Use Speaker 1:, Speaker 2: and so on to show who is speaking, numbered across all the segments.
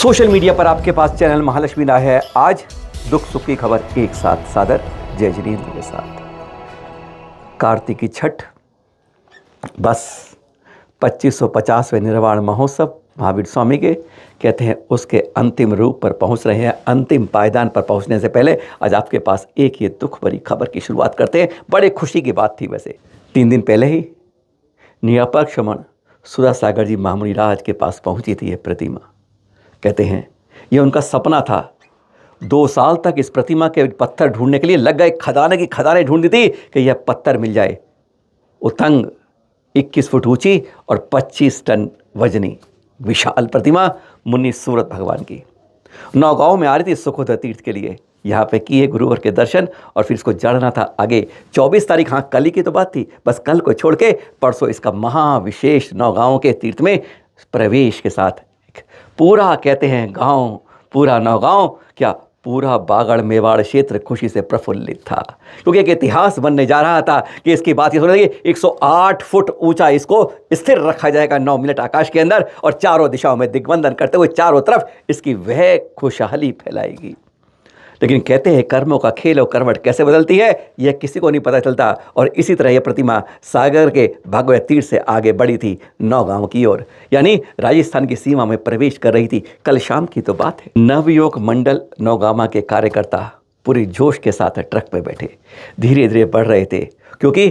Speaker 1: Social media पर आपके पास channel Mahalakshmi राय है। आज दुख सुख की खबर एक साथ सादर जय जिनेंद्र के साथ। कार्तिक की छठ बस 2550वें निर्वाण महोत्सव महावीर स्वामी के कहते हैं उसके अंतिम रूप पर पहुंच रहे हैं। अंतिम पायदान पर पहुंचने से पहले आज आपके पास एक ये दुख भरी खबर की शुरुआत करते हैं। बड़े खुशी की बात थी। वैसे 3 दिन पहले ही निरपेक्ष मन सुधा सागर जी मामुनी राज के पास पहुंची थी ये प्रतिमा। कहते हैं ये उनका सपना था। 2 साल तक इस प्रतिमा के पत्थर ढूंढने के लिए लग गए। खदाने की खदानें ढूंढ दी थी कि यह पत्थर मिल जाए। उतंग 21 फुट ऊंची और 25 टन वजनी विशाल प्रतिमा मुन्नी सूरत भगवान की नौगांव में आ रही थी सुखोदय तीर्थ के लिए। यहाँ पे किए गुरुवर के दर्शन और फिर इसको जड़ना था आगे 24 तारीख। हाँ, कल ही की तो बात थी। बस कल को छोड़ के परसों इसका महाविशेष नौगांव के तीर्थ में प्रवेश के साथ पूरा कहते हैं गांव, पूरा नौगांव क्या पूरा बागड़ मेवाड़ क्षेत्र खुशी से प्रफुल्लित था, क्योंकि एक इतिहास बनने जा रहा था कि इसकी बात ये सुन रही 108 फुट ऊंचा इसको स्थिर रखा जाएगा 9 मिनट आकाश के अंदर और चारों दिशाओं में दिग्बंधन करते हुए चारों तरफ इसकी वह खुशहाली फैलाएगी। लेकिन कहते हैं कर्मों का खेल और करवट कैसे बदलती है यह किसी को नहीं पता चलता। और इसी तरह यह प्रतिमा सागर के भगवत तीर्थ से आगे बढ़ी थी नौगांव की ओर, यानी राजस्थान की सीमा में प्रवेश कर रही थी। कल शाम की तो बात है। नवयोग मंडल नौगामा के कार्यकर्ता पूरी जोश के साथ ट्रक में बैठे धीरे धीरे बढ़ रहे थे, क्योंकि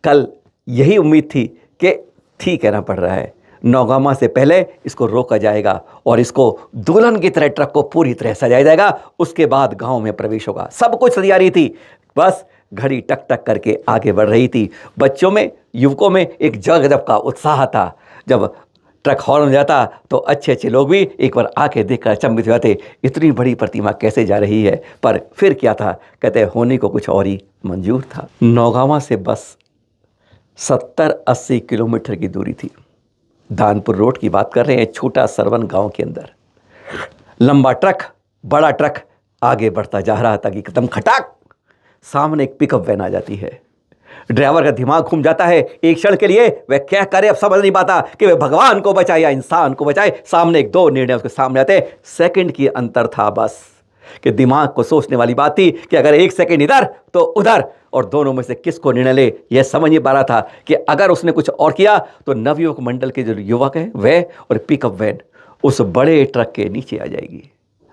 Speaker 1: कल यही उम्मीद थी कि ठीक कहना पड़ रहा है नौगामा से पहले इसको रोका जाएगा और इसको दुल्हन की तरह ट्रक को पूरी तरह सजाया जाएगा। उसके बाद गांव में प्रवेश होगा। सब कुछ तैयारी थी, बस घड़ी टक टक करके आगे बढ़ रही थी। बच्चों में, युवकों में एक गजब का उत्साह था। जब ट्रक हॉर्न हो जाता तो अच्छे अच्छे लोग भी एक बार आके देखकर अचंभित हो जाते, इतनी बड़ी प्रतिमा कैसे जा रही है। पर फिर क्या था, कहते होने को कुछ और ही मंजूर था। नौगामा से बस 70-80 किलोमीटर की दूरी थी। दानपुर रोड की बात कर रहे हैं, छोटा सरवन गांव के अंदर लंबा ट्रक, बड़ा ट्रक आगे बढ़ता जा रहा था कि एकदम खटाक सामने एक पिकअप वैन आ जाती है। ड्राइवर का दिमाग घूम जाता है एक क्षण के लिए। वह क्या करे, अब समझ नहीं पाता कि वह भगवान को बचाए या इंसान को बचाए। सामने एक 2 निर्णय उसके सामने आते। सेकंड की अंतर था बस, कि दिमाग को सोचने वाली बात थी कि अगर 1 सेकंड इधर तो उधर, और दोनों में से किसको निर्णय ले यह समझ नहीं पा रहा था कि अगर उसने कुछ और किया तो नवयुवक मंडल के जो युवक हैं वह और पिकअप वैन उस बड़े ट्रक के नीचे आ जाएगी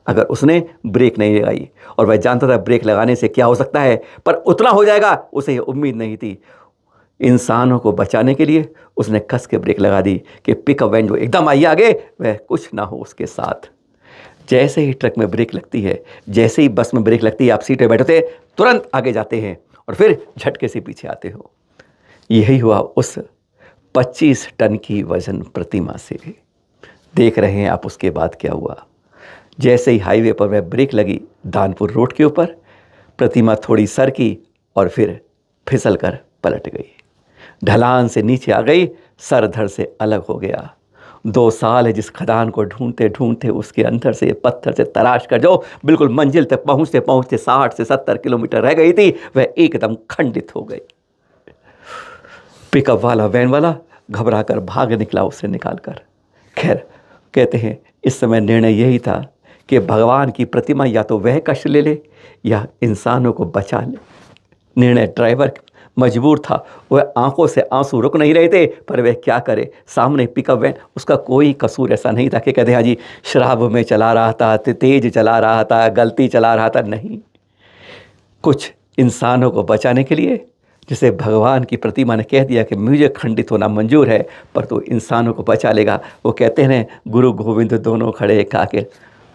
Speaker 1: अगर उसने ब्रेक नहीं लगाई। और वह जानता था ब्रेक लगाने से क्या हो सकता है, पर उतना हो जाएगा उसे यह उम्मीद नहीं थी। इंसानों को बचाने के लिए उसने कस के ब्रेक लगा दी कि पिकअप वैन जो एकदम आई आगे वह कुछ ना हो उसके साथ। जैसे ही ट्रक में ब्रेक लगती है, जैसे ही बस में ब्रेक लगती है, आप सीट पे बैठते तुरंत आगे जाते हैं और फिर झटके से पीछे आते हो। यही हुआ उस 25 टन की वजन प्रतिमा से। देख रहे हैं आप उसके बाद क्या हुआ। जैसे ही हाईवे पर वह ब्रेक लगी दानपुर रोड के ऊपर, प्रतिमा थोड़ी सरकी और फिर फिसल कर पलट गई। ढलान से नीचे आ गई, सर धड़ से अलग हो गया। 2 साल है जिस खदान को ढूंढते ढूंढते उसके अंदर से पत्थर से तराश कर जो बिल्कुल मंजिल तक पहुंचते पहुंचते 60 से 70 किलोमीटर रह गई थी, वह एकदम खंडित हो गई। पिकअप वाला, वैन वाला घबरा कर भाग निकला उसे निकाल कर। खैर, कहते हैं इस समय निर्णय यही था कि भगवान की प्रतिमा या तो वह कष्ट ले ले या इंसानों को बचा ले। निर्णय ड्राइवर मजबूर था। वह आंखों से आंसू रुक नहीं रहे थे, पर वह क्या करे। सामने पिकअप वैन, उसका कोई कसूर ऐसा नहीं था कि कहते हाँ जी शराब में चला रहा था, तेज चला रहा था, गलती चला रहा था। नहीं, कुछ इंसानों को बचाने के लिए जिसे भगवान की प्रतिमा ने कह दिया कि मुझे खंडित होना मंजूर है, पर तो इंसानों को बचा लेगा। वो कहते हैं गुरु गोविंद दोनों खड़े काके,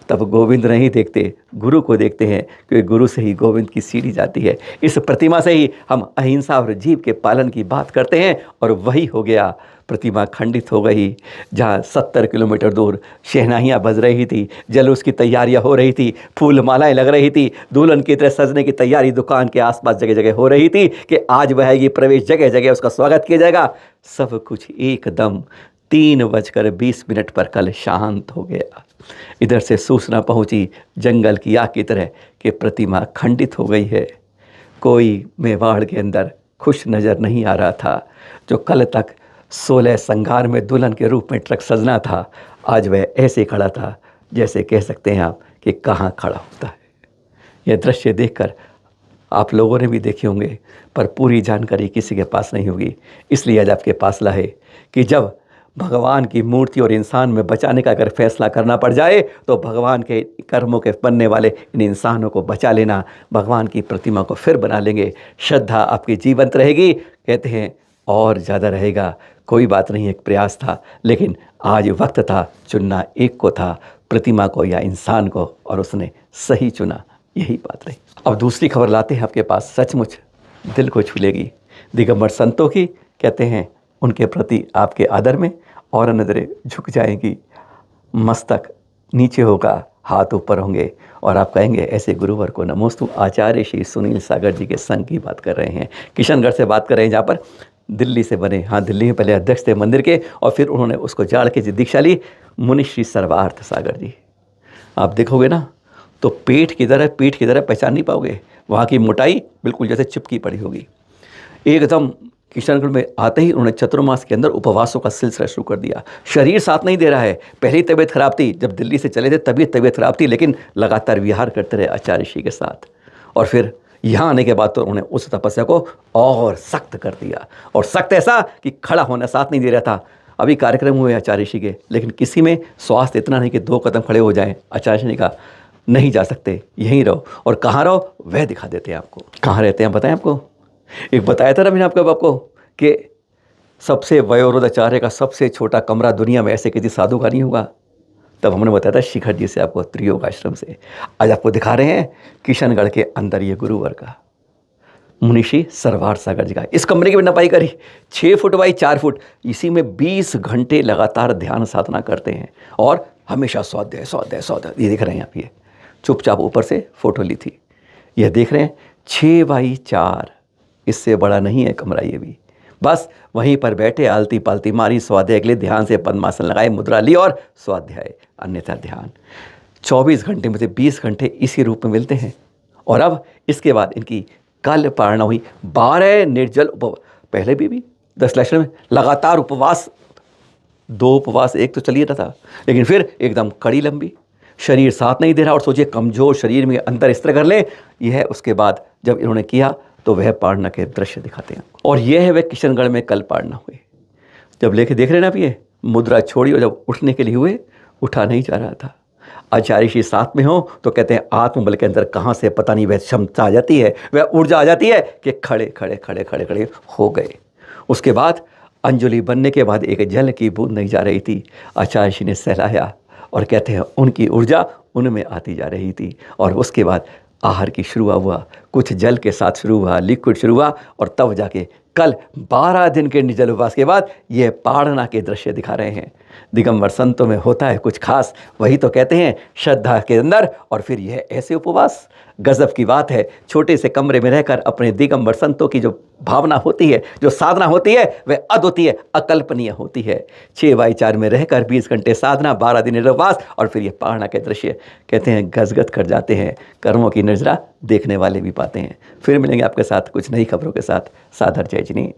Speaker 1: तब गोविंद नहीं देखते, गुरु को देखते हैं, क्योंकि गुरु से ही गोविंद की सीढ़ी जाती है। इस प्रतिमा से ही हम अहिंसा और जीव के पालन की बात करते हैं, और वही हो गया। प्रतिमा खंडित हो गई। जहाँ 70 किलोमीटर दूर शहनाइयाँ बज रही थी, जलूस की तैयारियाँ हो रही थी, फूल मालाएँ लग रही थी, दुल्हन की तरह सजने की तैयारी दुकान के आसपास जगह जगह हो रही थी कि आज वह आएगी, प्रवेश जगह जगह उसका स्वागत किया जाएगा। सब कुछ एकदम 3:20 पर कल शांत हो गया। इधर से सूचना पहुंची जंगल की आग की तरह कि प्रतिमा खंडित हो गई है। कोई मेवाड़ के अंदर खुश नज़र नहीं आ रहा था। जो कल तक 16 श्रृंगार में दुल्हन के रूप में ट्रक सजना था, आज वह ऐसे खड़ा था जैसे कह सकते हैं आप कि कहाँ खड़ा होता है। यह दृश्य देखकर आप लोगों ने भी देखे होंगे, पर पूरी जानकारी किसी के पास नहीं होगी। इसलिए आज आपके पास लाए कि जब भगवान की मूर्ति और इंसान में बचाने का अगर फैसला करना पड़ जाए तो भगवान के कर्मों के बनने वाले इन इंसानों को बचा लेना, भगवान की प्रतिमा को फिर बना लेंगे। श्रद्धा आपकी जीवंत रहेगी, कहते हैं और ज़्यादा रहेगा। कोई बात नहीं, एक प्रयास था, लेकिन आज वक्त था, चुनना एक को था, प्रतिमा को या इंसान को, और उसने सही चुना। यही बात रही। अब दूसरी खबर लाते हैं आपके पास, सचमुच दिल को छू लेगी। दिगंबर संतों की, कहते हैं उनके प्रति आपके आदर में और नज़रें झुक जाएंगी, मस्तक नीचे होगा, हाथ ऊपर होंगे और आप कहेंगे ऐसे गुरुवर को नमोस्तु। आचार्य श्री सुनील सागर जी के संघ की बात कर रहे हैं, किशनगढ़ से बात कर रहे हैं, जहाँ पर दिल्ली से बने, हाँ दिल्ली में पहले अध्यक्ष थे मंदिर के और फिर उन्होंने उसको जाड़ के दीक्षा ली, मुनि श्री सर्वार्थ सागर जी। आप देखोगे ना तो पीठ की तरह पहचान नहीं पाओगे, वहाँ की मोटाई बिल्कुल जैसे चिपकी पड़ी होगी एकदम। किशनगढ़ में आते ही उन्होंने चतुर्मास के अंदर उपवासों का सिलसिला शुरू कर दिया। शरीर साथ नहीं दे रहा है, पहली तबीयत खराब थी, जब दिल्ली से चले थे तभी तबीयत खराब थी, लेकिन लगातार विहार करते रहे आचार्य श्री के साथ। और फिर यहाँ आने के बाद तो उन्होंने उस तपस्या को और सख्त कर दिया, और सख्त ऐसा कि खड़ा होना साथ नहीं दे रहा था। अभी कार्यक्रम हुए आचार्य श्री के, लेकिन किसी में स्वास्थ्य इतना नहीं कि 2 कदम खड़े हो जाएं। आचार्य श्री ने कहा नहीं जा सकते, यहीं रहो, और कहाँ रहो वह दिखा देते हैं आपको। कहाँ रहते हैं बताएं आपको। एक बताया था ना मैंने आपको कि सबसे वयोवृद्ध आचार्य का सबसे छोटा कमरा दुनिया में ऐसे किसी साधु का नहीं होगा। तब हमने बताया था शिखर जी से आपको, त्रियोग आश्रम से। आज आपको दिखा रहे हैं किशनगढ़ के अंदर ये गुरुवर का, मुनिषी सर्वार्थ सागर जी का। इस कमरे की भी नपाई करी, 6 फुट बाई 4 फुट, इसी में 20 घंटे लगातार ध्यान साधना करते हैं और हमेशा स्वाध्याय स्वाध्याय स्वाध्याय। ये देख रहे हैं आप, ये चुपचाप ऊपर से फोटो ली थी, यह देख रहे हैं 6 बाई 4, इससे बड़ा नहीं है कमरा ये भी। बस वहीं पर बैठे आलती पालती मारी, स्वाध्याय के लिए ध्यान से पद्मासन लगाए, मुद्रा ली और स्वाध्याय, अन्यथा ध्यान। 24 घंटे में से 20 घंटे इसी रूप में मिलते हैं। और अब इसके बाद इनकी कल पारणा हुई, 12 निर्जल पहले भी 10 लक्षण में लगातार उपवास, 2 उपवास, एक तो चलिए रहा था, लेकिन फिर एकदम कड़ी लंबी, शरीर साथ नहीं दे रहा, और सोचिए कमजोर शरीर में अंतर इस तरह कर ले। यह है उसके बाद जब इन्होंने किया तो वह पारणा के दृश्य दिखाते हैं। और यह है वह किशनगढ़ में कल पारणा हुए, जब लेके देख रहे ना आप, ये मुद्रा छोड़ी और जब उठने के लिए हुए, उठा नहीं जा रहा था। आचार्य श्री साथ में हो तो कहते हैं आत्मबल के अंदर कहाँ से पता नहीं वह क्षमता आ जाती है, वह ऊर्जा आ जाती है कि खड़े खड़े खड़े खड़े खड़े हो गए। उसके बाद अंजलि बनने के बाद एक जल की बूंद नहीं जा रही थी, आचार्य श्री ने सहलाया और कहते हैं उनकी ऊर्जा उनमें आती जा रही थी। और उसके बाद आहार की शुरुआत हुआ, कुछ जल के साथ शुरू हुआ, लिक्विड शुरू हुआ, और तब जाके कल 12 दिन के निर्जल उपवास के बाद यह पारणा के दृश्य दिखा रहे हैं। दिगंबर संतों में होता है कुछ खास, वही तो कहते हैं श्रद्धा के अंदर, और फिर यह ऐसे उपवास, गजब की बात है। छोटे से कमरे में रहकर अपने दिगंबर संतों की जो भावना होती है, जो साधना होती है, वह अद्वितीय अकल्पनीय होती है। 6 बाई 4 में रहकर 20 घंटे साधना, 12 दिन उपवास, और फिर यह पारणा के दृश्य, कहते हैं गजगद कर जाते हैं। कर्मों की नजरा देखने वाले भी पाते हैं। फिर मिलेंगे आपके साथ कुछ नई खबरों के साथ। सादर जय जिनी।